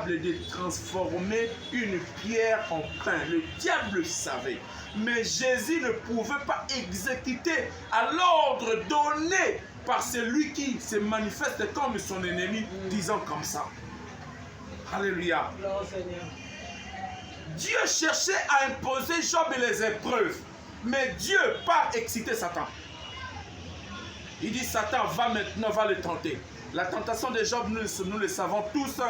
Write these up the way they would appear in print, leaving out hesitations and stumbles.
capable de transformer une pierre en pain. Le diable le savait. Mais Jésus ne pouvait pas exécuter à l'ordre donné par celui qui se manifeste comme son ennemi, disant comme ça. Alléluia. Dieu cherchait à imposer Job les épreuves. Mais Dieu pas excité Satan. Il dit Satan va maintenant, va le tenter. La tentation de Job, nous le savons tous.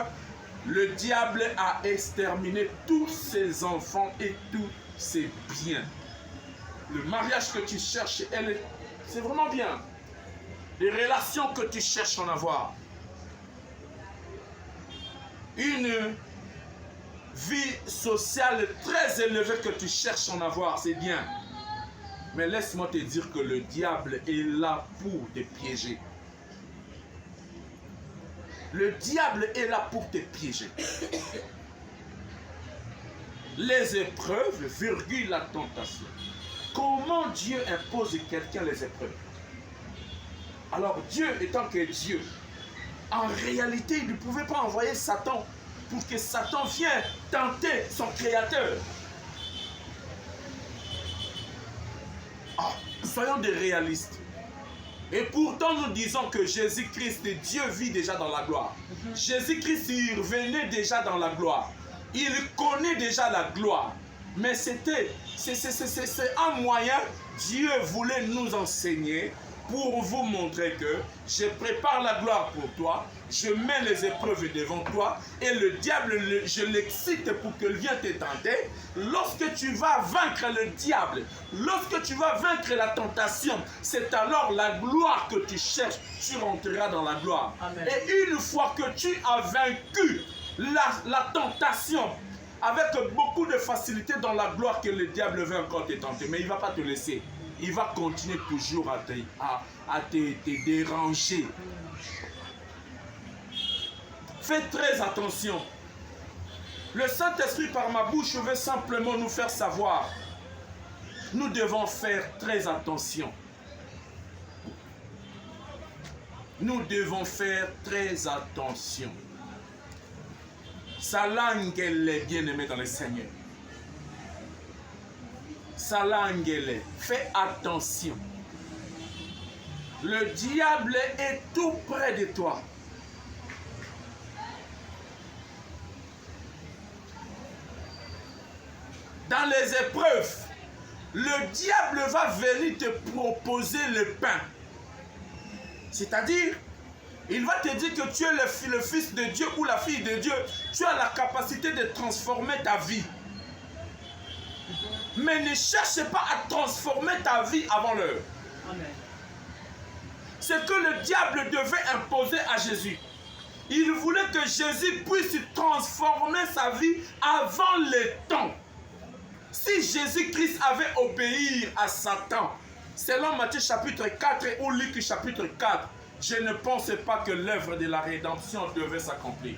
Le diable a exterminé tous ses enfants et tous ses biens. Le mariage que tu cherches, c'est vraiment bien. Les relations que tu cherches en avoir. Une vie sociale très élevée que tu cherches en avoir, c'est bien. Mais laisse-moi te dire que le diable est là pour te piéger. Le diable est là pour te piéger. Les épreuves, virgule la tentation. Comment Dieu impose à quelqu'un les épreuves? Alors Dieu étant que Dieu, en réalité il ne pouvait pas envoyer Satan pour que Satan vienne tenter son créateur. Soyons des réalistes. Et pourtant nous disons que Jésus-Christ, Dieu vit déjà dans la gloire. Jésus-Christ, il revenait déjà dans la gloire. Il connaît déjà la gloire. Mais c'est un moyen, Dieu voulait nous enseigner pour vous montrer que je prépare la gloire pour toi, je mets les épreuves devant toi et le diable, je l'excite pour qu'il vienne te tenter. Lorsque tu vas vaincre le diable, lorsque tu vas vaincre la tentation, c'est alors la gloire que tu cherches, tu rentreras dans la gloire. Amen. Et une fois que tu as vaincu la tentation, avec beaucoup de facilité dans la gloire que le diable veut encore te tenter, mais il ne va pas te laisser. Il va continuer toujours à te déranger. Fais très attention. Le Saint-Esprit par ma bouche veut simplement nous faire savoir. Nous devons faire très attention. Nous devons faire très attention. Sa langue, elle est bien-aimée dans le Seigneur. Sa langue, elle est. Fais attention. Le diable est tout près de toi. Dans les épreuves, le diable va venir te proposer le pain. C'est-à-dire, il va te dire que tu es le fils de Dieu ou la fille de Dieu. Tu as la capacité de transformer ta vie. Mais ne cherche pas à transformer ta vie avant l'heure. C'est que le diable devait imposer à Jésus. Il voulait que Jésus puisse transformer sa vie avant le temps. Si Jésus-Christ avait obéi à Satan, selon Matthieu chapitre 4 ou Luc chapitre 4, je ne pensais pas que l'œuvre de la rédemption devait s'accomplir.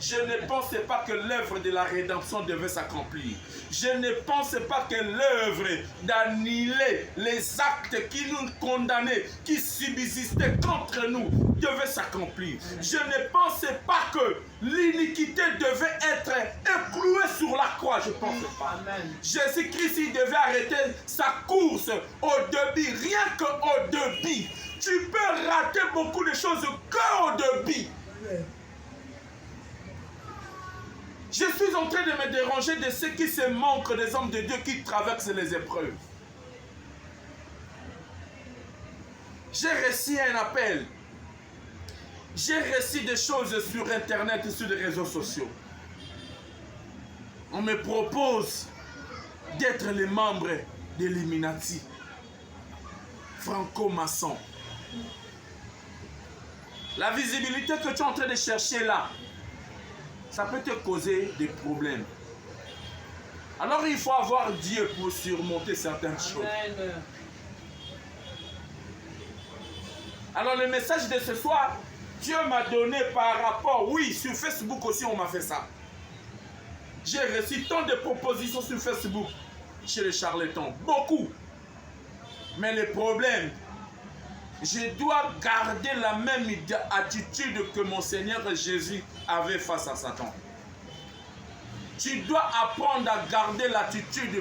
Je ne pensais pas que l'œuvre de la rédemption devait s'accomplir. Je ne pensais pas que l'œuvre d'annuler les actes qui nous condamnaient, qui subsistaient contre nous, devait s'accomplir. Je ne pensais pas que l'iniquité devait être écrouée sur la croix. Je ne pensais pas. Jésus-Christ, il devait arrêter sa course au débit, rien qu'au débit. Tu peux rater beaucoup de choses qu'au débit. Je suis en train de me déranger de ceux qui se montrent des hommes de Dieu qui traversent les épreuves. J'ai reçu un appel. J'ai reçu des choses sur Internet et sur les réseaux sociaux. On me propose d'être le membre de l'Illuminati. Franco-maçon. La visibilité que tu es en train de chercher là, ça peut te causer des problèmes. Alors il faut avoir Dieu pour surmonter certaines choses. Alors le message de ce soir, Dieu m'a donné par rapport, oui, sur Facebook aussi on m'a fait ça. J'ai reçu tant de propositions sur Facebook chez les charlatans, beaucoup. Mais le problème, je dois garder la même attitude que mon Seigneur Jésus avait face à Satan. Tu dois apprendre à garder l'attitude